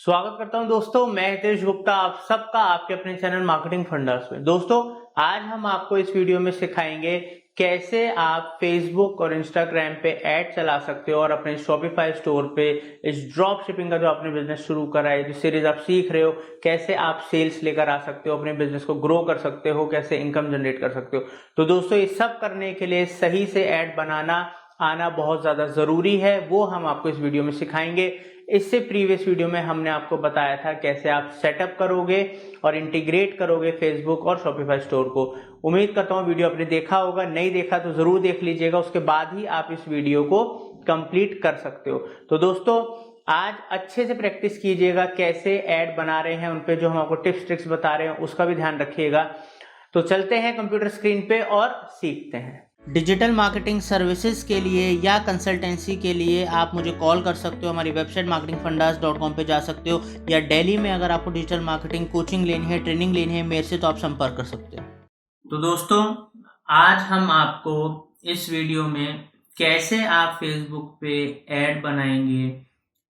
स्वागत करता हूं दोस्तों, मैं हितेश गुप्ता, आप सबका आपके अपने चैनल मार्केटिंग फंडास में। दोस्तों, आज हम आपको इस वीडियो में सिखाएंगे कैसे आप फेसबुक और इंस्टाग्राम पे ऐड चला सकते हो और अपने शॉपिफाई स्टोर पे इस ड्रॉप शिपिंग का जो आपने बिजनेस शुरू करा है, जो सीरीज आप सीख रहे हो, कैसे आप सेल्स लेकर आ सकते हो, अपने बिजनेस को ग्रो कर सकते हो, कैसे इनकम जनरेट कर सकते हो। तो दोस्तों, ये सब करने के लिए सही से ऐड बनाना आना बहुत ज्यादा जरूरी है, वो हम आपको इस वीडियो में सिखाएंगे। इससे प्रीवियस वीडियो में हमने आपको बताया था कैसे आप सेटअप करोगे और इंटीग्रेट करोगे फेसबुक और शॉपिफाई स्टोर को। उम्मीद करता हूँ वीडियो आपने देखा होगा, नहीं देखा तो जरूर देख लीजिएगा, उसके बाद ही आप इस वीडियो को कंप्लीट कर सकते हो। तो दोस्तों, आज अच्छे से प्रैक्टिस कीजिएगा, कैसे ऐड बना रहे हैं उन पे जो हम आपको टिप्स ट्रिक्स बता रहे हैं उसका भी ध्यान रखिएगा। तो चलते हैं कंप्यूटर स्क्रीन पे और सीखते हैं। डिजिटल मार्केटिंग सर्विसेज के लिए या कंसल्टेंसी के लिए आप मुझे कॉल कर सकते हो। हमारी वेबसाइट marketingfundas.com पे जा सकते हो, या दिल्ली में अगर आपको डिजिटल मार्केटिंग कोचिंग लेनी है, ट्रेनिंग लेनी है मेरे से, तो आप संपर्क कर सकते हो। तो दोस्तों, आज हम आपको इस वीडियो में कैसे आप फेसबुक पे ऐड बनाएंगे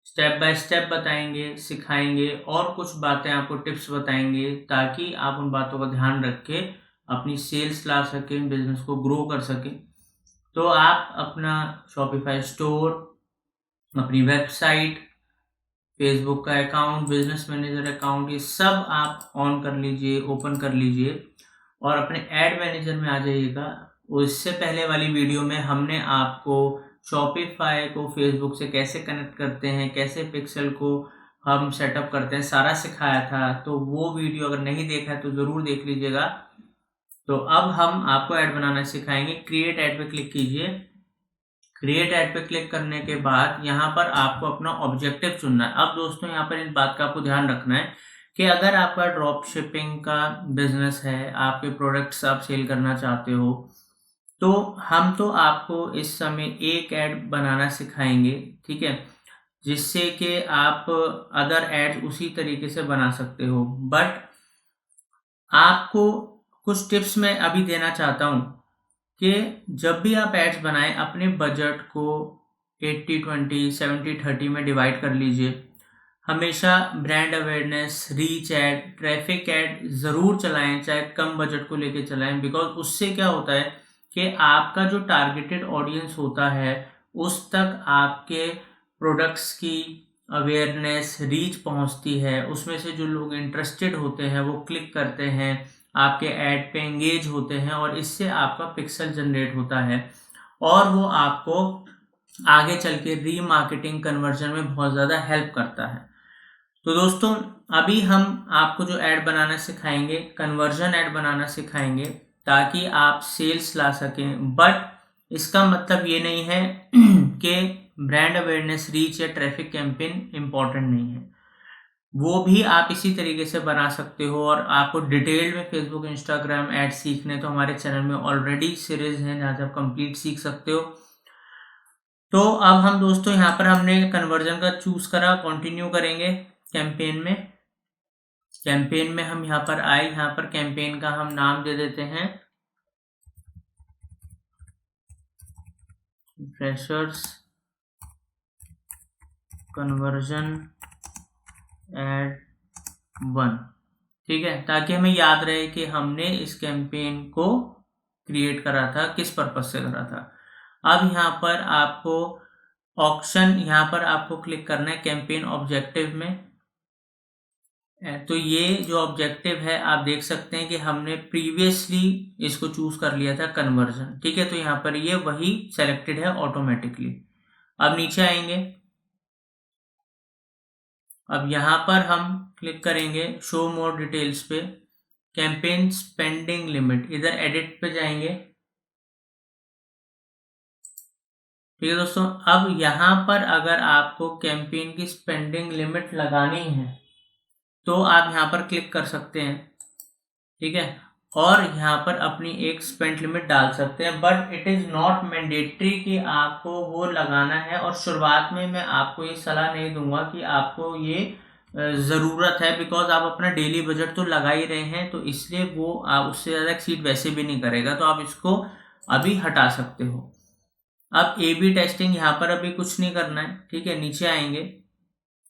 स्टेप बाय स्टेप बताएंगे, सिखाएंगे और कुछ बातें आपको टिप्स बताएंगे ताकि आप उन बातों का ध्यान रख के अपनी सेल्स ला सकें, बिजनेस को ग्रो कर सकें। तो आप अपना शॉपिफाई स्टोर, अपनी वेबसाइट, फेसबुक का अकाउंट, बिजनेस मैनेजर अकाउंट, ये सब आप ऑन कर लीजिए, ओपन कर लीजिए और अपने ऐड मैनेजर में आ जाइएगा। उससे पहले वाली वीडियो में हमने आपको शॉपिफाई को फेसबुक से कैसे कनेक्ट करते हैं, कैसे पिक्सल को हम सेटअप करते हैं, सारा सिखाया था। तो वो वीडियो अगर नहीं देखा है तो ज़रूर देख लीजिएगा। तो अब हम आपको ऐड बनाना सिखाएंगे। क्रिएट ऐड पे क्लिक कीजिए। क्रिएट ऐड पे क्लिक करने के बाद यहाँ पर आपको अपना ऑब्जेक्टिव चुनना है। अब दोस्तों, यहाँ पर इस बात का आपको ध्यान रखना है कि अगर आपका ड्रॉप शिपिंग का बिजनेस है, आपके प्रोडक्ट्स आप सेल करना चाहते हो, तो हम तो आपको इस समय एक ऐड बनाना सिखाएंगे, ठीक है, जिससे कि आप अदर ऐड उसी तरीके से बना सकते हो। बट आपको कुछ टिप्स मैं अभी देना चाहता हूँ कि जब भी आप एड्स बनाएं, अपने बजट को 80-20, 70-30 में डिवाइड कर लीजिए। हमेशा brand awareness, reach add, traffic add ज़रूर चलाएं, चाहे कम बजट को लेके चलाएं। बिकॉज उससे क्या होता है कि आपका जो टारगेटेड ऑडियंस होता है उस तक आपके प्रोडक्ट्स की अवेयरनेस, रीच पहुंचती है। उसमें से जो लोग इंटरेस्टेड होते हैं वो क्लिक करते हैं, आपके ऐड पे एंगेज होते हैं और इससे आपका पिक्सल जनरेट होता है और वो आपको आगे चल के रीमार्केटिंग, कन्वर्जन में बहुत ज़्यादा हेल्प करता है। तो दोस्तों, अभी हम आपको जो ऐड बनाना सिखाएंगे, कन्वर्जन ऐड बनाना सिखाएंगे ताकि आप सेल्स ला सकें। बट इसका मतलब ये नहीं है कि ब्रांड अवेयरनेस, रीच या ट्रैफिक कैंपेन इंपॉर्टेंट नहीं है, वो भी आप इसी तरीके से बना सकते हो। और आपको डिटेल में फेसबुक, इंस्टाग्राम ऐड सीखने तो हमारे चैनल में ऑलरेडी सीरीज हैं जहाँ से आप कंप्लीट सीख सकते हो। तो अब हम दोस्तों, यहाँ पर हमने कन्वर्जन का चूज करा, कंटिन्यू करेंगे कैंपेन में। कैंपेन में हम यहाँ पर आए, यहाँ पर कैंपेन का हम नाम दे देते हैं फ्रेशर्स कन्वर्जन ऐड 1, ठीक है, ताकि हमें याद रहे कि हमने इस कैंपेन को क्रिएट करा था, किस पर्पज से करा था। अब यहाँ पर आपको ऑप्शन, यहाँ पर आपको क्लिक करना है कैंपेन ऑब्जेक्टिव में। तो ये जो ऑब्जेक्टिव है आप देख सकते हैं कि हमने प्रीवियसली इसको चूज कर लिया था, कन्वर्जन, ठीक है। तो यहाँ पर ये वही सेलेक्टेड है ऑटोमेटिकली। अब नीचे आएंगे, अब यहाँ पर हम क्लिक करेंगे शो मोर डिटेल्स पे, कैंपेन स्पेंडिंग लिमिट, इधर एडिट पे जाएंगे, ठीक है दोस्तों। अब यहाँ पर अगर आपको कैंपेन की स्पेंडिंग लिमिट लगानी है तो आप यहाँ पर क्लिक कर सकते हैं, ठीक है, और यहाँ पर अपनी एक स्पेंड लिमिट डाल सकते हैं। But it is not mandatory कि आपको वो लगाना है, और शुरुआत में मैं आपको ये सलाह नहीं दूंगा कि आपको ये ज़रूरत है, बिकॉज आप अपना डेली बजट तो लगा ही रहे हैं, तो इसलिए वो आप उससे ज़्यादा एक्सीड वैसे भी नहीं करेगा, तो आप इसको अभी हटा सकते हो। अब A/B टेस्टिंग, यहाँ पर अभी कुछ नहीं करना है, ठीक है। नीचे आएंगे,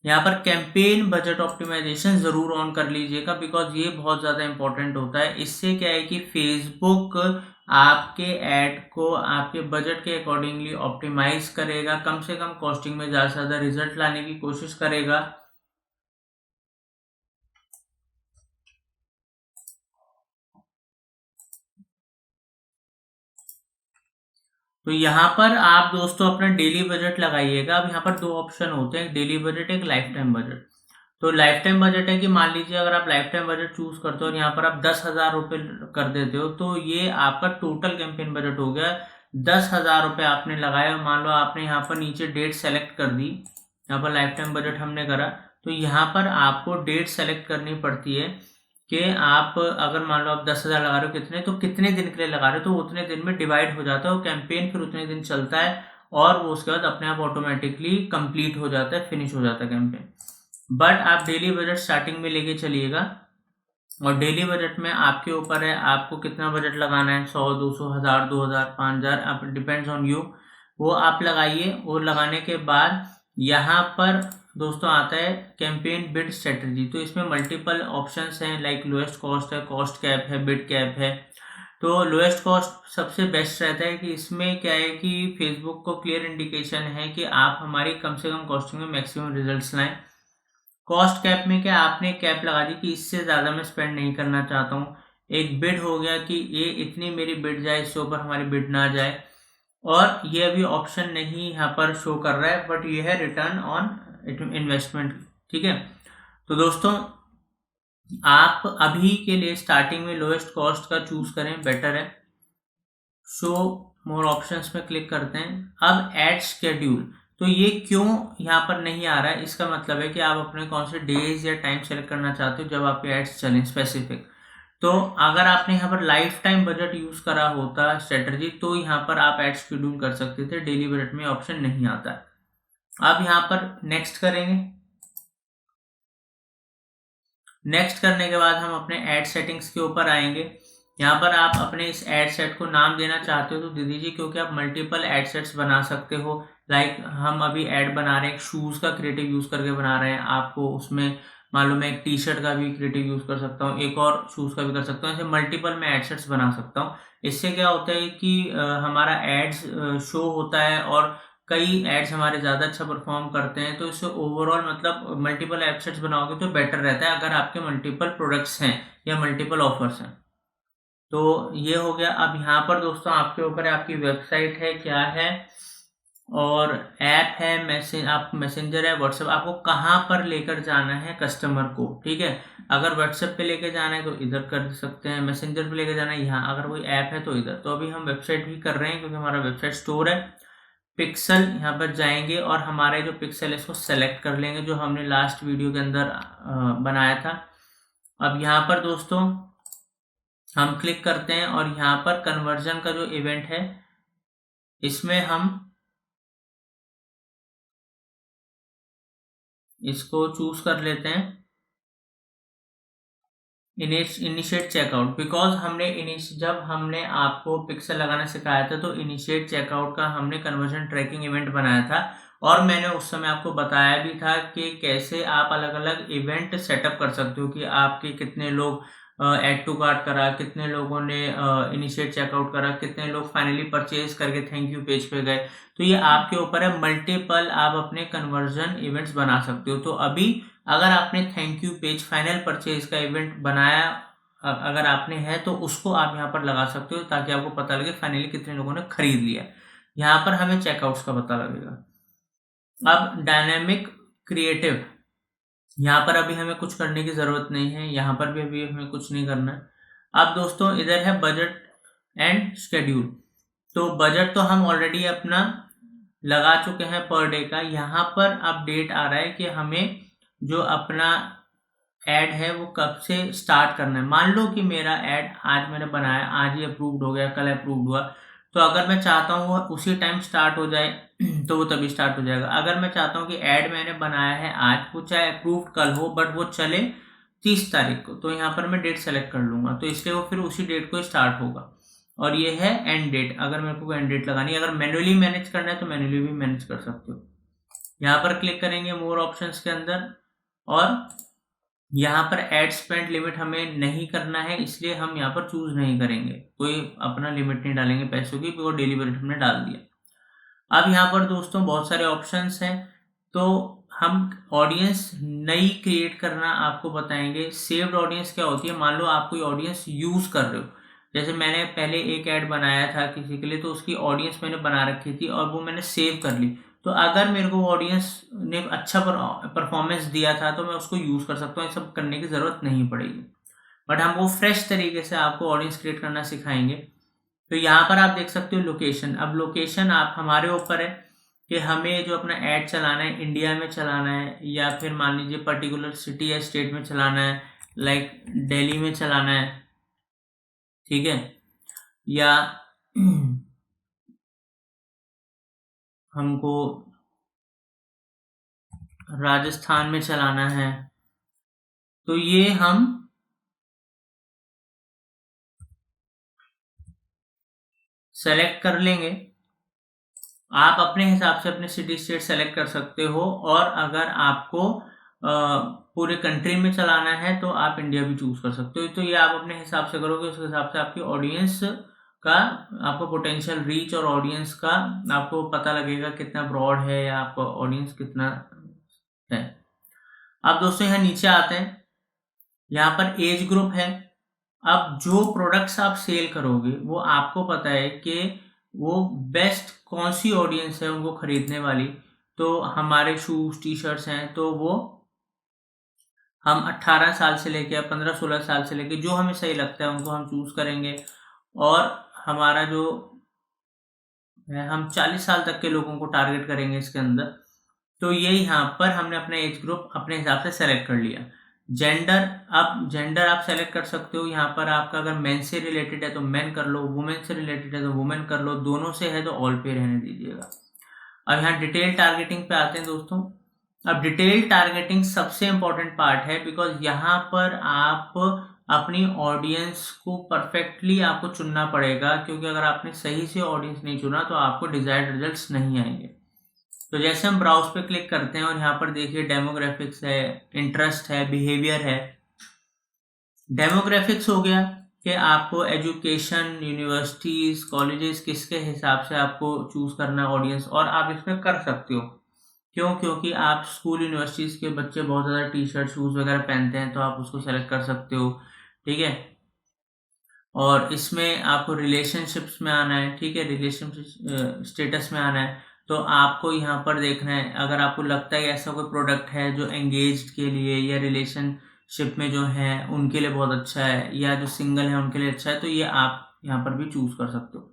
यहाँ पर कैंपेन बजट ऑप्टिमाइजेशन जरूर ऑन कर लीजिएगा, बिकॉज ये बहुत ज़्यादा इंपॉर्टेंट होता है। इससे क्या है कि फेसबुक आपके ऐड को आपके बजट के अकॉर्डिंगली ऑप्टिमाइज करेगा, कम से कम कॉस्टिंग में ज़्यादा से ज़्यादा रिजल्ट लाने की कोशिश करेगा। तो यहाँ पर आप दोस्तों अपना डेली बजट लगाइएगा। अब यहाँ पर दो ऑप्शन होते हैं, डेली बजट, एक लाइफ टाइम बजट। तो लाइफ टाइम बजट है कि मान लीजिए अगर आप लाइफ टाइम बजट चूज करते हो और यहाँ पर आप 10,000 रुपये कर देते हो, तो ये आपका टोटल कैंपेन बजट हो गया। 10,000 रुपये आपने लगाया, मान लो आपने यहाँ पर नीचे डेट सेलेक्ट कर दी, यहाँ पर लाइफ टाइम बजट हमने करा, तो यहाँ पर आपको डेट सेलेक्ट करनी पड़ती है कि आप अगर मान लो आप 10,000 लगा रहे हो, कितने तो कितने दिन के लिए लगा रहे हो, तो उतने दिन में डिवाइड हो जाता है, वो कैंपेन फिर उतने दिन चलता है और वो उसके बाद अपने आप ऑटोमेटिकली कंप्लीट हो जाता है, फिनिश हो जाता है कैंपेन। बट आप डेली बजट स्टार्टिंग में लेके चलिएगा, और डेली बजट में आपके ऊपर है आपको कितना बजट लगाना है, 100, 200, 1000, 2000, 5000, आप डिपेंड्स ऑन यू, वो आप लगाइए। वो लगाने के बाद यहाँ पर दोस्तों आता है कैंपेन बिड स्ट्रेटजी। तो इसमें मल्टीपल ऑप्शंस हैं, लाइक लोएस्ट कॉस्ट है, कॉस्ट कैप है, बिड कैप है। तो लोएस्ट कॉस्ट सबसे बेस्ट रहता है कि इसमें क्या है कि फेसबुक को क्लियर इंडिकेशन है कि आप हमारी कम से कम कॉस्टिंग में मैक्सिमम रिजल्ट्स लाएं। कॉस्ट कैप में क्या आपने कैप लगा दी कि इससे ज़्यादा मैं स्पेंड नहीं करना चाहता हूँ। एक बिड हो गया कि ये इतनी मेरी बिड जाए, इससे ऊपर हमारी बिड ना जाए। और ये अभी ऑप्शन नहीं यहाँ पर शो कर रहा है, बट ये है रिटर्न ऑन इन्वेस्टमेंट। ठीक है, तो दोस्तों आप अभी के लिए स्टार्टिंग में लोएस्ट कॉस्ट का चूज करें, बेटर है। शो मोर ऑप्शंस में क्लिक करते हैं। अब एड शेड्यूल, तो ये क्यों यहाँ पर नहीं आ रहा है, इसका मतलब है कि आप अपने कौन से डेज या टाइम सेलेक्ट करना चाहते हो जब आपके एड्स चलें स्पेसिफिक। तो अगर आपने यहाँ पर लाइफ टाइम बजट यूज करा होता स्ट्रेटजी, तो यहाँ पर आप एड शेड्यूल कर सकते थे, डेली बजट में ऑप्शन नहीं आता। अब यहाँ पर नेक्स्ट करेंगे। नेक्स्ट करने के बाद हम अपने एड सेटिंग्स के ऊपर आएंगे। यहाँ पर आप अपने इस एड सेट को नाम देना चाहते हो तो दे दीजिए, क्योंकि आप मल्टीपल एड सेट्स बना सकते हो। लाइक हम अभी एड बना रहे हैं, एक शूज का क्रिएटिव यूज करके बना रहे हैं, आपको उसमें मालूम है एक टी शर्ट का भी क्रिएटिव यूज कर सकता हूँ, एक और शूज का भी कर सकता हूँ। ऐसे मल्टीपल मैं एड सेट्स बना सकता हूँ। इससे क्या होता है कि हमारा एड्स शो होता है और कई एड्स हमारे ज़्यादा अच्छा परफॉर्म करते हैं। तो इससे ओवरऑल मतलब मल्टीपल एड बनाओगे तो बेटर रहता है अगर आपके मल्टीपल प्रोडक्ट्स हैं या मल्टीपल ऑफर्स हैं। तो ये हो गया। अब यहाँ पर दोस्तों आपके ऊपर है, आपकी वेबसाइट है क्या है और ऐप है, आप मैसेंजर है, व्हाट्सएप, आपको कहाँ पर लेकर जाना है कस्टमर को। ठीक है, अगर व्हाट्सएप पे लेकर जाना है तो इधर कर सकते हैं, मैसेंजर पे लेकर जाना है यहाँ, अगर कोई ऐप है तो इधर। तो अभी हम वेबसाइट ही कर रहे हैं क्योंकि हमारा वेबसाइट स्टोर है। पिक्सल यहाँ पर जाएंगे और हमारे जो पिक्सल है इसको सेलेक्ट कर लेंगे, जो हमने लास्ट वीडियो के अंदर बनाया था। अब यहाँ पर दोस्तों हम क्लिक करते हैं और यहाँ पर कन्वर्जन का जो इवेंट है इसमें हम इसको चूज कर लेते हैं, इनिशिएट चेकआउट। बिकॉज हमने जब हमने आपको पिक्सल लगाना सिखाया था तो इनिशिएट चेकआउट का हमने कन्वर्जन ट्रैकिंग इवेंट बनाया था, और मैंने उस समय आपको बताया भी था कि कैसे आप अलग अलग इवेंट सेटअप कर सकते हो कि आपके कितने लोग ऐड टू कार्ट करा, कितने लोगों ने इनिशिएट चेकआउट करा, कितने लोग फाइनली परचेज करके थैंक यू पेज पे गए। तो ये आपके ऊपर है, मल्टीपल आप अपने कन्वर्जन इवेंट्स बना सकते हो। तो अभी अगर आपने thank you page final purchase का इवेंट बनाया अगर आपने है तो उसको आप यहाँ पर लगा सकते हो, ताकि आपको पता लगे फाइनली कितने लोगों ने खरीद लिया। यहाँ पर हमें चेकआउट्स का पता लगेगा। अब डायनेमिक क्रिएटिव, यहाँ पर अभी हमें कुछ करने की ज़रूरत नहीं है, यहाँ पर भी अभी हमें कुछ नहीं करना है। अब दोस्तों इधर है बजट एंड शेड्यूल। तो बजट तो हम ऑलरेडी अपना लगा चुके हैं पर डे का। यहाँ पर अब डेट आ रहा है कि हमें जो अपना ऐड है वो कब से स्टार्ट करना है। मान लो कि मेरा ऐड आज मैंने बनाया, आज ही अप्रूव्ड हो गया, कल अप्रूव्ड हुआ, तो अगर मैं चाहता हूँ वो उसी टाइम स्टार्ट हो जाए तो वो तभी स्टार्ट हो जाएगा। अगर मैं चाहता हूँ कि ऐड मैंने बनाया है आज, वो चाहे अप्रूव्ड कल हो बट वो चले 30 तारीख को, तो यहाँ पर मैं डेट सेलेक्ट कर लूंगा, तो इसलिए वो फिर उसी डेट को स्टार्ट होगा। और ये है एंड डेट, अगर मेरे को एंड डेट लगानी है। अगर मैन्युअली मैनेज करना है तो मैन्युअली भी मैनेज कर सकते हो। यहाँ पर क्लिक करेंगे मोर ऑप्शंस के अंदर, और यहाँ पर एड स्पेंड लिमिट हमें नहीं करना है, इसलिए हम यहाँ पर चूज नहीं करेंगे, कोई अपना लिमिट नहीं डालेंगे पैसों की, बिकॉज डेली बजट हमने डाल दिया। अब यहाँ पर दोस्तों बहुत सारे ऑप्शंस हैं, तो हम ऑडियंस नई क्रिएट करना आपको बताएंगे। सेव्ड ऑडियंस क्या होती है, मान लो आप कोई ऑडियंस यूज कर रहे हो, जैसे मैंने पहले एक ऐड बनाया था किसी के लिए, तो उसकी ऑडियंस मैंने बना रखी थी और वो मैंने सेव कर ली, तो अगर मेरे को ऑडियंस ने अच्छा परफॉर्मेंस दिया था तो मैं उसको यूज कर सकता हूँ, ये सब करने की जरूरत नहीं पड़ेगी। बट हम वो फ्रेश तरीके से आपको ऑडियंस क्रिएट करना सिखाएंगे। तो यहाँ पर आप देख सकते हो लोकेशन। अब लोकेशन आप हमारे ऊपर है कि हमें जो अपना ऐड चलाना है इंडिया में चलाना है, या फिर मान लीजिए पर्टिकुलर सिटी या स्टेट में चलाना है, लाइक दिल्ली में चलाना है, ठीक है, या हमको राजस्थान में चलाना है, तो ये हम सेलेक्ट कर लेंगे। आप अपने हिसाब से अपने सिटी स्टेट सेलेक्ट कर सकते हो, और अगर आपको पूरे कंट्री में चलाना है तो आप इंडिया भी चूज कर सकते हो। तो ये आप अपने हिसाब से करोगे, उस हिसाब से आपकी ऑडियंस का, आपको पोटेंशियल रीच और ऑडियंस का आपको पता लगेगा कितना ब्रॉड है या आपका ऑडियंस कितना है। अब दोस्तों यहाँ नीचे आते हैं, यहाँ पर एज ग्रुप है। अब जो प्रोडक्ट्स आप सेल करोगे वो आपको पता है कि वो बेस्ट कौन सी ऑडियंस है उनको खरीदने वाली। तो हमारे शूज टी शर्ट्स हैं, तो वो हम 18 साल से लेके 15-16 साल से लेके जो हमें सही लगता है उनको हम चूज करेंगे, और हमारा जो है हम 40 साल तक के लोगों को टारगेट करेंगे इसके अंदर। तो ये यहाँ पर हमने अपना एज ग्रुप अपने हिसाब से सेलेक्ट कर लिया। जेंडर, अब जेंडर आप सेलेक्ट कर सकते हो, यहाँ पर आपका अगर मेन से रिलेटेड है तो मेन कर लो, वुमेन से रिलेटेड है तो वुमेन कर लो, दोनों से है तो ऑल पे रहने दीजिएगा। अब यहाँ डिटेल टारगेटिंग पे आते हैं दोस्तों। अब डिटेल टारगेटिंग सबसे इंपॉर्टेंट पार्ट है, बिकॉज यहाँ पर आप अपनी ऑडियंस को परफेक्टली आपको चुनना पड़ेगा, क्योंकि अगर आपने सही से ऑडियंस नहीं चुना तो आपको डिजायर्ड रिजल्ट्स नहीं आएंगे। तो जैसे हम ब्राउज पे क्लिक करते हैं और यहाँ पर देखिए डेमोग्राफिक्स है, इंटरेस्ट है, बिहेवियर है। डेमोग्राफिक्स हो गया कि आपको एजुकेशन, यूनिवर्सिटीज, कॉलेजेस किसके हिसाब से आपको चूज करना है ऑडियंस, और आप इसमें कर सकते हो। क्यों? क्योंकि आप स्कूल यूनिवर्सिटीज के बच्चे बहुत ज़्यादा टी शर्ट शूज वगैरह पहनते हैं, तो आप उसको सेलेक्ट कर सकते हो, ठीक है। और इसमें आपको रिलेशनशिप्स में आना है, ठीक है, रिलेशनशिप स्टेटस में आना है। तो आपको यहाँ पर देखना है, अगर आपको लगता है ऐसा कोई प्रोडक्ट है जो एंगेज्ड के लिए या रिलेशनशिप में जो है उनके लिए बहुत अच्छा है, या जो सिंगल है उनके लिए अच्छा है, तो ये आप यहाँ पर भी चूज कर सकते हो।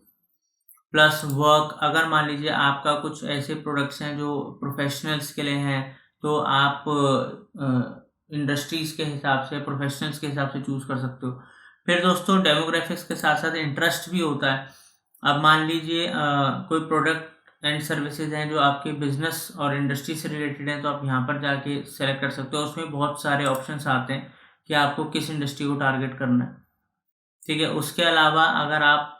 प्लस वर्क, अगर मान लीजिए आपका कुछ ऐसे प्रोडक्ट्स हैं जो प्रोफेशनल्स के लिए हैं, तो आप इंडस्ट्रीज के हिसाब से, प्रोफेशनल्स के हिसाब से चूज कर सकते हो। फिर दोस्तों डेमोग्राफिक्स के साथ साथ इंटरेस्ट भी होता है। अब मान लीजिए कोई प्रोडक्ट एंड सर्विसेज हैं जो आपके बिजनेस और इंडस्ट्री से रिलेटेड हैं, तो आप यहाँ पर जाके सेलेक्ट कर सकते हो। उसमें बहुत सारे ऑप्शंस आते हैं कि आपको किस इंडस्ट्री को टारगेट करना है, ठीक है। उसके अलावा अगर आप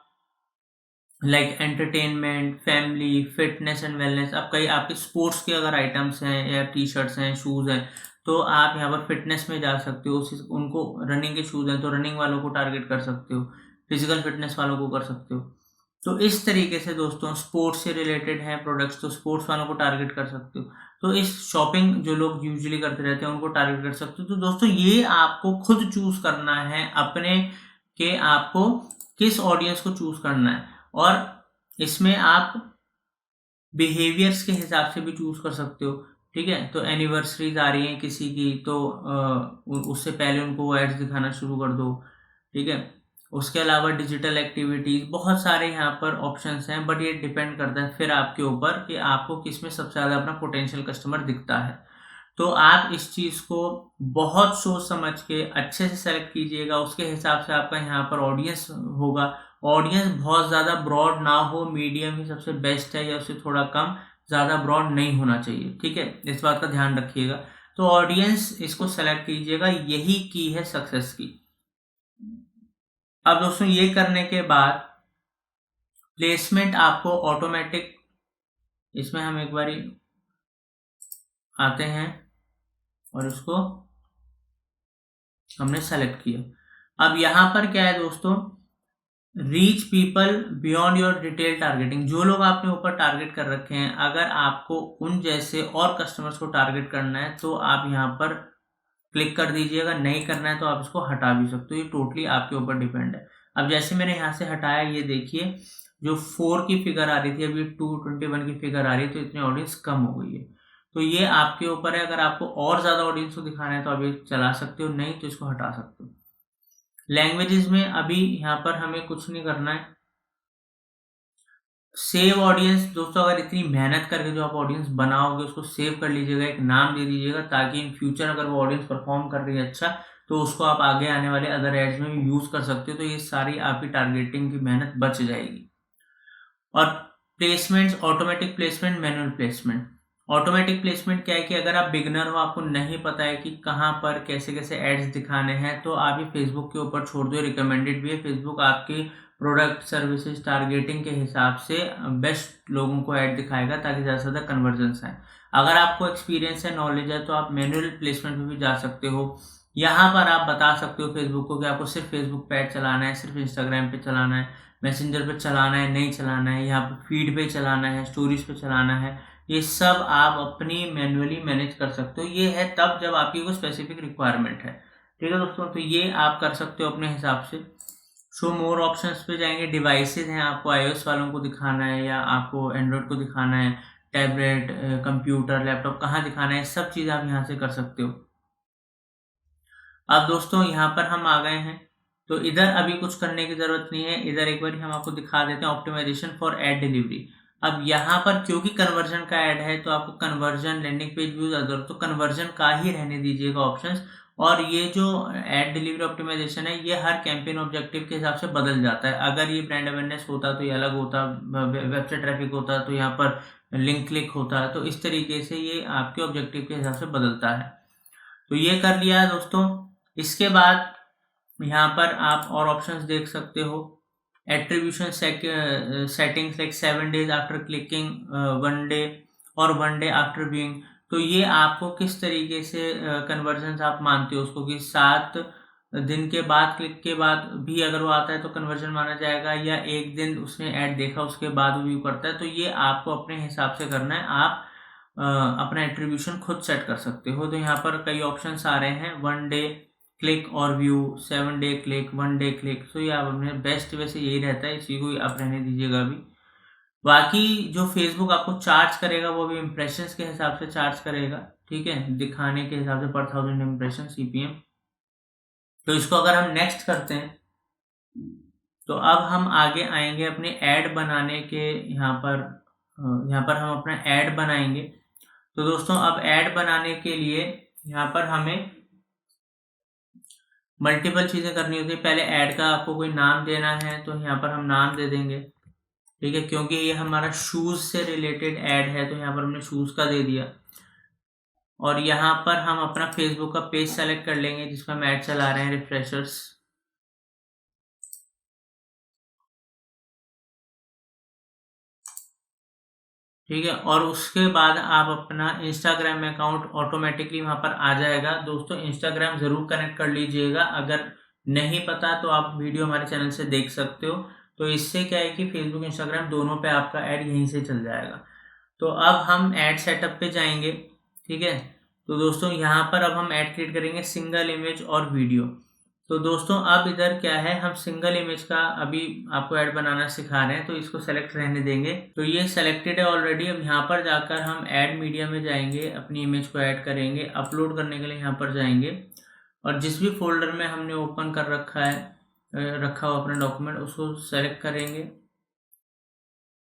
like entertainment, family, fitness and wellness, अब कई आपके स्पोर्ट्स के अगर आइटम्स हैं या टी शर्ट्स हैं, शूज़ हैं, तो आप यहाँ पर फिटनेस में जा सकते हो। उनको रनिंग के शूज़ हैं तो रनिंग वालों को टारगेट कर सकते हो, फिजिकल फिटनेस वालों को कर सकते हो। तो इस तरीके से दोस्तों स्पोर्ट्स से रिलेटेड हैं प्रोडक्ट्स, तो स्पोर्ट्स वालों को टारगेट कर सकते हो। तो इस शॉपिंग जो लोग यूजुअली करते रहते हैं उनको टारगेट कर सकते हो। तो दोस्तों ये आपको खुद चूज करना है अपने, के आपको किस ऑडियंस को चूज करना है, और इसमें आप बिहेवियर्स के हिसाब से भी चूज कर सकते हो, ठीक है। तो एनिवर्सरीज आ रही हैं किसी की, तो उससे पहले उनको वो एड्स दिखाना शुरू कर दो, ठीक है। उसके अलावा डिजिटल एक्टिविटीज, बहुत सारे यहाँ पर ऑप्शंस हैं, बट ये डिपेंड करता है फिर आपके ऊपर कि आपको किस में सबसे ज़्यादा अपना पोटेंशियल कस्टमर दिखता है। तो आप इस चीज़ को बहुत सोच समझ के अच्छे से सेलेक्ट कीजिएगा, उसके हिसाब से आपका यहाँ पर ऑडियंस होगा। ऑडियंस बहुत ज़्यादा ब्रॉड ना हो, मीडियम ही सबसे बेस्ट है, या उससे थोड़ा कम, ज़्यादा ब्रॉड नहीं होना चाहिए, ठीक है। इस बात का ध्यान रखिएगा। तो ऑडियंस इसको सेलेक्ट कीजिएगा, यही की है सक्सेस की। अब दोस्तों ये करने के बाद प्लेसमेंट आपको ऑटोमेटिक, इसमें हम एक बारी आते हैं और इसको हमने सेलेक्ट किया। अब यहाँ पर क्या है दोस्तों, reach people beyond your detail targeting. जो लोग आपने ऊपर टारगेट कर रखे हैं, अगर आपको उन जैसे और कस्टमर्स को टारगेट करना है तो आप यहाँ पर क्लिक कर दीजिएगा, नहीं करना है तो आप इसको हटा भी सकते हो। ये टोटली आपके ऊपर डिपेंड है। अब जैसे मैंने यहाँ से हटाया, ये देखिए जो 4 की फिगर आ रही थी अभी 221 की फिगर आ रही है, तो इतनी ऑडियंस कम हो गई है। तो ये आपके ऊपर है, अगर आपको और ज्यादा ऑडियंस को दिखाना है तो आप ये चला सकते हो, नहीं तो इसको हटा सकते हो। लैंग्वेजेस में अभी यहाँ पर हमें कुछ नहीं करना है। सेव ऑडियंस दोस्तों, अगर इतनी मेहनत करके जो आप ऑडियंस बनाओगे उसको सेव कर लीजिएगा, एक नाम दे दीजिएगा, ताकि इन फ्यूचर अगर वो ऑडियंस परफॉर्म कर रही है अच्छा, तो उसको आप आगे आने वाले अदर एड्स में भी यूज कर सकते हो। तो ये सारी आपकी टारगेटिंग की मेहनत बच जाएगी। और placements, automatic placement, manual placement. Automatic placement क्या है कि अगर आप बिगनर हो, आपको नहीं पता है कि कहाँ पर कैसे कैसे एड्स दिखाने हैं, तो आप ये फेसबुक के ऊपर छोड़ दो, रिकमेंडेड भी है। फेसबुक आपकी प्रोडक्ट सर्विसेज टारगेटिंग के हिसाब से बेस्ट लोगों को ऐड दिखाएगा, ताकि ज़्यादा से ज़्यादा कन्वर्जन्स आए। अगर आपको एक्सपीरियंस है, नॉलेज है, तो आप मैनुअल प्लेसमेंट में भी जा सकते हो। यहाँ पर आप बता सकते हो फेसबुक को कि आपको सिर्फ फेसबुक पे ऐड चलाना है, सिर्फ इंस्टाग्राम पे चलाना है, मैसेंजर पे चलाना है, नहीं चलाना है, यहाँ पे फीड पे चलाना है, स्टोरीज पे चलाना है। ये सब आप अपनी मैन्युअली मैनेज कर सकते हो। ये है तब जब आपकी कोई स्पेसिफिक रिक्वायरमेंट है। ठीक है दोस्तों, तो ये आप कर सकते हो अपने हिसाब से। शो मोर ऑप्शंस पे जाएंगे, डिवाइसेस हैं, आपको iOS वालों को दिखाना है या आपको एंड्रॉयड को दिखाना है, टैबलेट, कंप्यूटर, लैपटॉप कहाँ दिखाना है, सब चीज़ आप यहाँ से कर सकते हो। अब दोस्तों यहाँ पर हम आ गए हैं, तो इधर अभी कुछ करने की जरूरत नहीं है। इधर एक बार हम आपको दिखा देते हैं ऑप्टिमाइजेशन फॉर एड डिलीवरी। अब यहाँ पर क्योंकि कन्वर्जन का ऐड है, तो आपको conversion, landing page views, other, तो कन्वर्जन का ही रहने दीजिएगा ऑप्शंस। और ये जो एड डिलीवरी ऑप्टिमाइजेशन है, ये हर कैंपेन ऑब्जेक्टिव के हिसाब से बदल जाता है। अगर ये ब्रांड अवेयरनेस होता तो ये अलग होता, वेबसाइट ट्रैफिक होता तो यहाँ पर लिंक क्लिक होता है। तो इस तरीके से ये आपके ऑब्जेक्टिव के हिसाब से बदलता है। तो ये कर लिया है दोस्तों। इसके बाद यहाँ पर आप और ऑप्शंस देख सकते हो। Attribution settings like 7 days after clicking, 1 day और 1 day आफ्टर व्यूइंग। तो ये आपको किस तरीके से कन्वर्जन आप मानते हो उसको, कि 7 दिन के बाद क्लिक के बाद भी अगर वो आता है तो कन्वर्जन माना जाएगा, या 1 दिन उसने ऐड देखा उसके बाद वो व्यू करता है। तो ये आपको अपने हिसाब से करना है। आप अपना एट्रीब्यूशन खुद सेट कर सकते हो। तो यहाँ पर कई ऑप्शंस आ रहे हैं, 1 day क्लिक और view, 7 day click, 1 day click. तो ये आप अपने बेस्ट वैसे यही रहता है, इसी को आप रहने दीजिएगा अभी। बाकी जो फेसबुक आपको चार्ज करेगा वो भी इम्प्रेशंस के हिसाब से चार्ज करेगा, ठीक है, दिखाने के हिसाब से, पर 1000 इम्प्रेशन CPM। तो इसको अगर हम नेक्स्ट करते हैं, तो अब हम आगे आएंगे अपने ऐड बनाने के। यहाँ पर हम अपना ऐड बनाएंगे। तो दोस्तों अब ऐड बनाने के लिए यहाँ पर हमें मल्टीपल चीज़ें करनी होती है। पहले ऐड का आपको कोई नाम देना है, तो यहाँ पर हम नाम दे देंगे, ठीक है, क्योंकि ये हमारा शूज़ से रिलेटेड ऐड है, तो यहाँ पर हमने शूज़ का दे दिया। और यहाँ पर हम अपना फेसबुक का पेज सेलेक्ट कर लेंगे जिसमें हम ऐड चला रहे हैं, रिफ्रेशर्स, ठीक है। और उसके बाद आप अपना इंस्टाग्राम अकाउंट ऑटोमेटिकली वहां पर आ जाएगा। दोस्तों इंस्टाग्राम जरूर कनेक्ट कर लीजिएगा, अगर नहीं पता तो आप वीडियो हमारे चैनल से देख सकते हो। तो इससे क्या है कि फेसबुक इंस्टाग्राम दोनों पे आपका ऐड यहीं से चल जाएगा। तो अब हम ऐड सेटअप पे जाएंगे, ठीक है। तो दोस्तों यहाँ पर अब हम ऐड क्रिएट करेंगे, सिंगल इमेज और वीडियो। तो दोस्तों अब इधर क्या है, हम सिंगल इमेज का अभी आपको ऐड बनाना सिखा रहे हैं, तो इसको सेलेक्ट रहने देंगे। तो ये सेलेक्टेड है ऑलरेडी। अब यहाँ पर जाकर हम ऐड मीडिया में जाएंगे, अपनी इमेज को ऐड करेंगे, अपलोड करने के लिए यहाँ पर जाएंगे, और जिस भी फोल्डर में हमने ओपन कर रखा है, रखा हुआ अपना डॉक्यूमेंट, उसको सेलेक्ट करेंगे।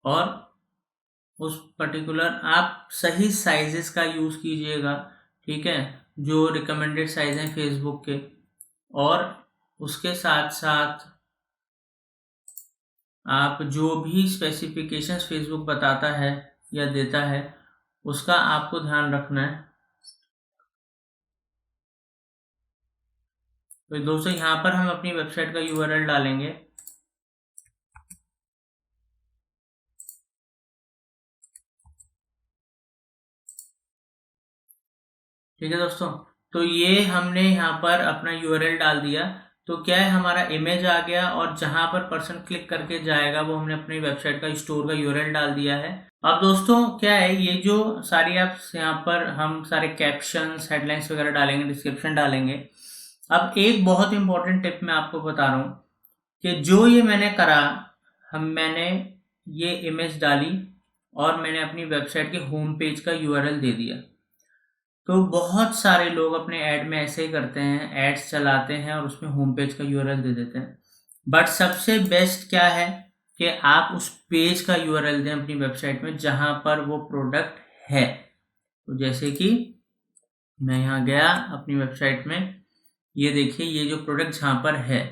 और उस पर्टिकुलर आप सही साइजेस का यूज़ कीजिएगा, ठीक है, जो रिकमेंडेड साइज हैं फेसबुक के। और उसके साथ साथ आप जो भी स्पेसिफिकेशंस फेसबुक बताता है या देता है, उसका आपको ध्यान रखना है। तो दोस्तों यहाँ पर हम अपनी वेबसाइट का URL डालेंगे, ठीक है दोस्तों, तो ये हमने यहाँ पर अपना यूआरएल डाल दिया, तो क्या है हमारा इमेज आ गया और जहां पर पर्सन क्लिक करके जाएगा वो हमने अपनी वेबसाइट का स्टोर का यूआरएल डाल दिया है। अब दोस्तों क्या है, ये जो सारी एप्स यहाँ पर हम सारे कैप्शंस हेडलाइंस वगैरह डालेंगे, डिस्क्रिप्शन डालेंगे। अब एक बहुत इंपॉर्टेंट टिप मैं आपको बता रहा हूँ कि जो ये मैंने करा, मैंने ये इमेज डाली और मैंने अपनी वेबसाइट के होम पेज का यूआरएल दे दिया। तो बहुत सारे लोग अपने ऐड में ऐसे ही करते हैं, एड्स चलाते हैं और उसमें होम पेज का यूआरएल दे देते हैं। बट सबसे बेस्ट क्या है कि आप उस पेज का यूआरएल दें अपनी वेबसाइट में जहां पर वो प्रोडक्ट है। तो जैसे कि मैं यहाँ गया अपनी वेबसाइट में, ये देखिए ये जो प्रोडक्ट जहां पर है,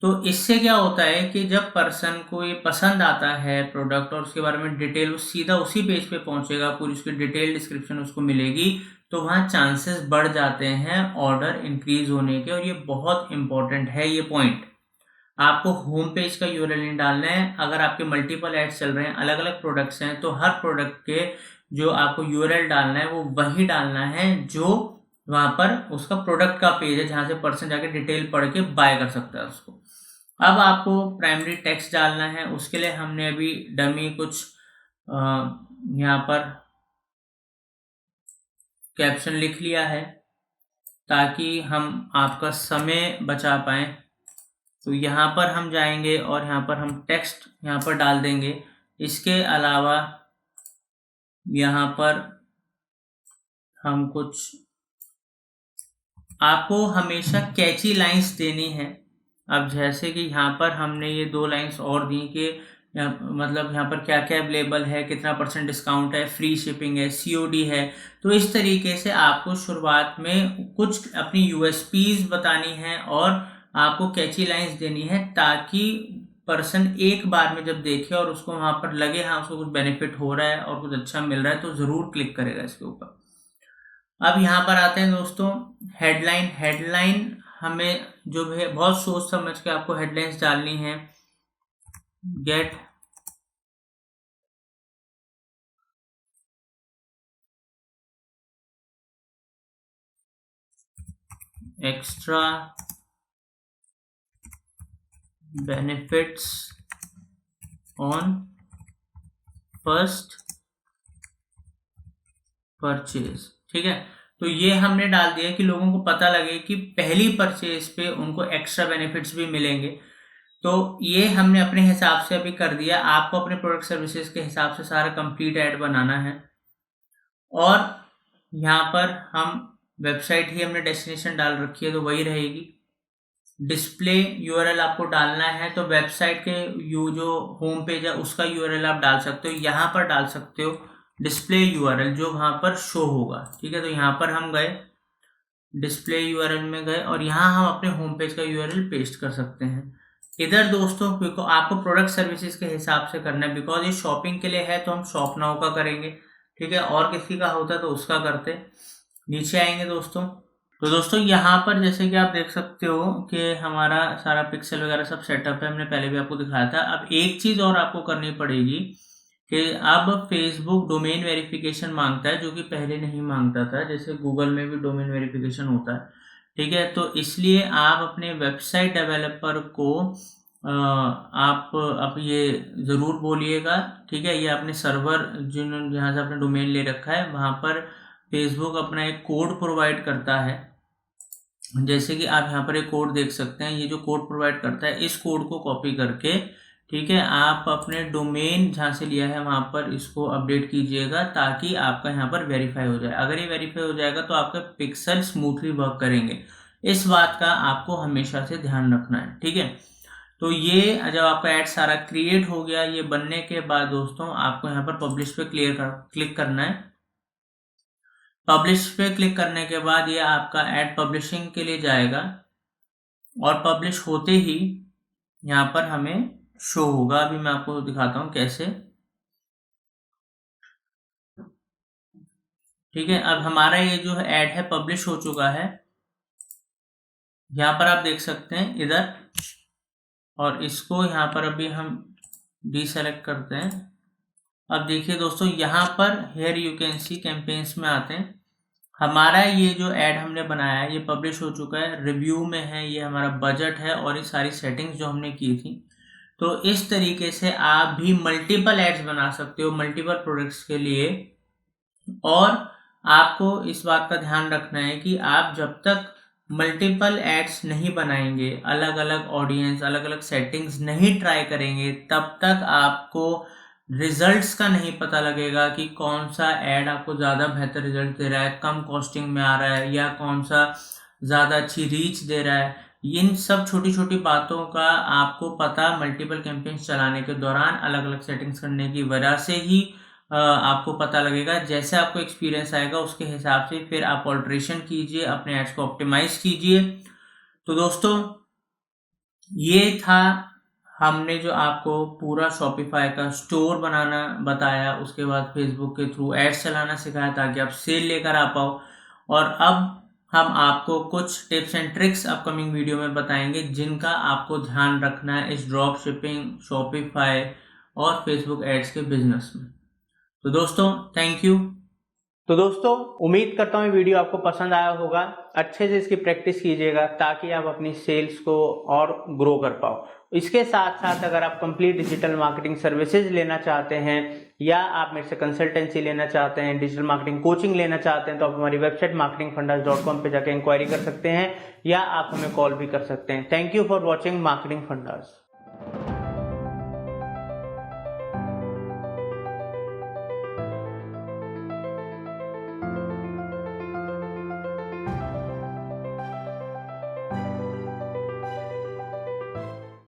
तो इससे क्या होता है कि जब पर्सन को ये पसंद आता है प्रोडक्ट और उसके बारे में डिटेल, वो सीधा उसी पेज पे पहुंचेगा, पूरी उसकी डिटेल डिस्क्रिप्शन उसको मिलेगी, तो वहाँ चांसेस बढ़ जाते हैं ऑर्डर इंक्रीज होने के। और ये बहुत इंपॉर्टेंट है ये पॉइंट। आपको होम पेज का यूआरएल नहीं डालना है। अगर आपके मल्टीपल एड्स चल रहे हैं, अलग अलग प्रोडक्ट्स हैं, तो हर प्रोडक्ट के जो आपको यूआरएल डालना है वो वही डालना है जो वहां पर उसका प्रोडक्ट का पेज है, जहां से पर्सन जाके डिटेल पढ़ के बाय कर सकता है उसको। अब आपको प्राइमरी टेक्स्ट डालना है, उसके लिए हमने अभी डमी कुछ यहाँ पर कैप्शन लिख लिया है ताकि हम आपका समय बचा पाएं। तो यहाँ पर हम जाएंगे और यहाँ पर हम टेक्स्ट यहाँ पर डाल देंगे। इसके अलावा यहाँ पर हम कुछ, आपको हमेशा कैची लाइंस देनी है। अब जैसे कि यहाँ पर हमने ये 2 लाइंस और दी कि मतलब यहाँ पर क्या क्या अवेलेबल है, कितना % डिस्काउंट है, फ्री शिपिंग है, सीओडी है। तो इस तरीके से आपको शुरुआत में कुछ अपनी यूएसपीज बतानी है और आपको कैची लाइंस देनी है, ताकि पर्सन एक बार में जब देखे और उसको वहां पर लगे हाँ उसको कुछ बेनिफिट हो रहा है और कुछ अच्छा मिल रहा है, तो जरूर क्लिक करेगा इसके ऊपर। अब यहाँ पर आते हैं दोस्तों हेडलाइन। हेडलाइन हमें जो है बहुत सोच समझ के आपको हेडलाइंस डालनी है। Get extra benefits on first purchase. ठीक है, तो ये हमने डाल दिया कि लोगों को पता लगे कि पहली परचेज पे उनको एक्स्ट्रा बेनिफिट्स भी मिलेंगे। तो ये हमने अपने हिसाब से अभी कर दिया। आपको अपने प्रोडक्ट सर्विसेज के हिसाब से सारा कंप्लीट ऐड बनाना है। और यहाँ पर हम वेबसाइट ही हमने डेस्टिनेशन डाल रखी है तो वही रहेगी। डिस्प्ले यूआरएल आपको डालना है, तो वेबसाइट के जो होम पेज है उसका यूआरएल आप डाल सकते हो, यहाँ पर डाल सकते हो डिस्प्ले यूआरएल जो वहां पर शो होगा। ठीक है, तो यहाँ पर हम गए डिस्प्ले यूआरएल में गए और यहाँ हम अपने होम पेज का यूआरएल पेस्ट कर सकते हैं। इधर दोस्तों आपको प्रोडक्ट सर्विसेज के हिसाब से करना है, बिकॉज ये शॉपिंग के लिए है तो हम शॉप नाउ का करेंगे। ठीक है, और किसी का होता तो उसका करते। नीचे आएंगे दोस्तों, तो दोस्तों यहाँ पर जैसे कि आप देख सकते हो कि हमारा सारा पिक्सल वगैरह सब सेटअप है, हमने पहले भी आपको दिखाया था। अब एक चीज और आपको करनी पड़ेगी कि अब फेसबुक डोमेन वेरिफिकेशन मांगता है, जो कि पहले नहीं मांगता था। जैसे गूगल में भी डोमेन वेरिफिकेशन होता है। ठीक है, तो इसलिए आप अपने वेबसाइट डेवलपर को आप अब ये ज़रूर बोलिएगा। ठीक है, ये अपने सर्वर जहाँ से आपने डोमेन ले रखा है वहाँ पर फेसबुक अपना एक कोड प्रोवाइड करता है। जैसे कि आप यहाँ पर एक कोड देख सकते हैं, ये जो कोड प्रोवाइड करता है इस कोड को कॉपी करके, ठीक है, आप अपने डोमेन जहाँ से लिया है वहाँ पर इसको अपडेट कीजिएगा ताकि आपका यहाँ पर वेरीफाई हो जाए। अगर ये वेरीफाई हो जाएगा तो आपके पिक्सल स्मूथली वर्क करेंगे। इस बात का आपको हमेशा से ध्यान रखना है। ठीक है, तो ये जब आपका ऐड सारा क्रिएट हो गया, ये बनने के बाद दोस्तों आपको यहाँ पर पब्लिश पे क्लिक करना है। पब्लिश पे क्लिक करने के बाद ये आपका ऐड पब्लिशिंग के लिए जाएगा और पब्लिश होते ही यहाँ पर हमें शो होगा। अभी मैं आपको दिखाता हूँ कैसे। ठीक है, अब हमारा ये जो ऐड है पब्लिश हो चुका है, यहाँ पर आप देख सकते हैं इधर। और इसको यहाँ पर अभी हम डीसेलेक्ट करते हैं। अब देखिए दोस्तों यहाँ पर here you can see campaigns में आते हैं हमारा ये जो ऐड हमने बनाया है ये पब्लिश हो चुका है, रिव्यू में है, ये हमारा बजट है और ये सारी सेटिंग्स जो हमने की थी। तो इस तरीके से आप भी मल्टीपल एड्स बना सकते हो मल्टीपल प्रोडक्ट्स के लिए। और आपको इस बात का ध्यान रखना है कि आप जब तक मल्टीपल एड्स नहीं बनाएंगे, अलग अलग ऑडियंस, अलग अलग सेटिंग्स नहीं ट्राई करेंगे, तब तक आपको रिजल्ट्स का नहीं पता लगेगा कि कौन सा ऐड आपको ज़्यादा बेहतर रिजल्ट दे रहा है, कम कॉस्टिंग में आ रहा है, या कौन सा ज़्यादा अच्छी रीच दे रहा है। इन सब छोटी छोटी बातों का आपको पता मल्टीपल कैंपेन्स चलाने के दौरान अलग अलग सेटिंग्स करने की वजह से ही आपको पता लगेगा। जैसे आपको एक्सपीरियंस आएगा उसके हिसाब से फिर आप ऑल्ट्रेशन कीजिए, अपने एड्स को ऑप्टिमाइज कीजिए। तो दोस्तों ये था हमने जो आपको पूरा शॉपिफाई का स्टोर बनाना बताया, उसके बाद फेसबुक के थ्रू एड्स चलाना सिखाया ताकि आप सेल लेकर आ पाओ। और अब हम आपको कुछ tips and tricks upcoming video में बताएंगे जिनका आपको ध्यान रखना है इस ड्रॉप शिपिंग, शॉपिफाई और फेसबुक एड्स के बिजनेस में। तो दोस्तों थैंक यू। तो दोस्तों उम्मीद करता हूँ वीडियो आपको पसंद आया होगा। अच्छे से इसकी प्रैक्टिस कीजिएगा ताकि आप अपनी सेल्स को और ग्रो कर पाओ। इसके साथ साथ अगर आप कंप्लीट डिजिटल मार्केटिंग सर्विसेज लेना चाहते हैं या आप मेरे से कंसल्टेंसी लेना चाहते हैं, डिजिटल मार्केटिंग कोचिंग लेना चाहते हैं, तो आप हमारी वेबसाइट marketingfundas.com पे जाकर इंक्वायरी कर सकते हैं या आप हमें कॉल भी कर सकते हैं। Thank you for watching marketing fundas.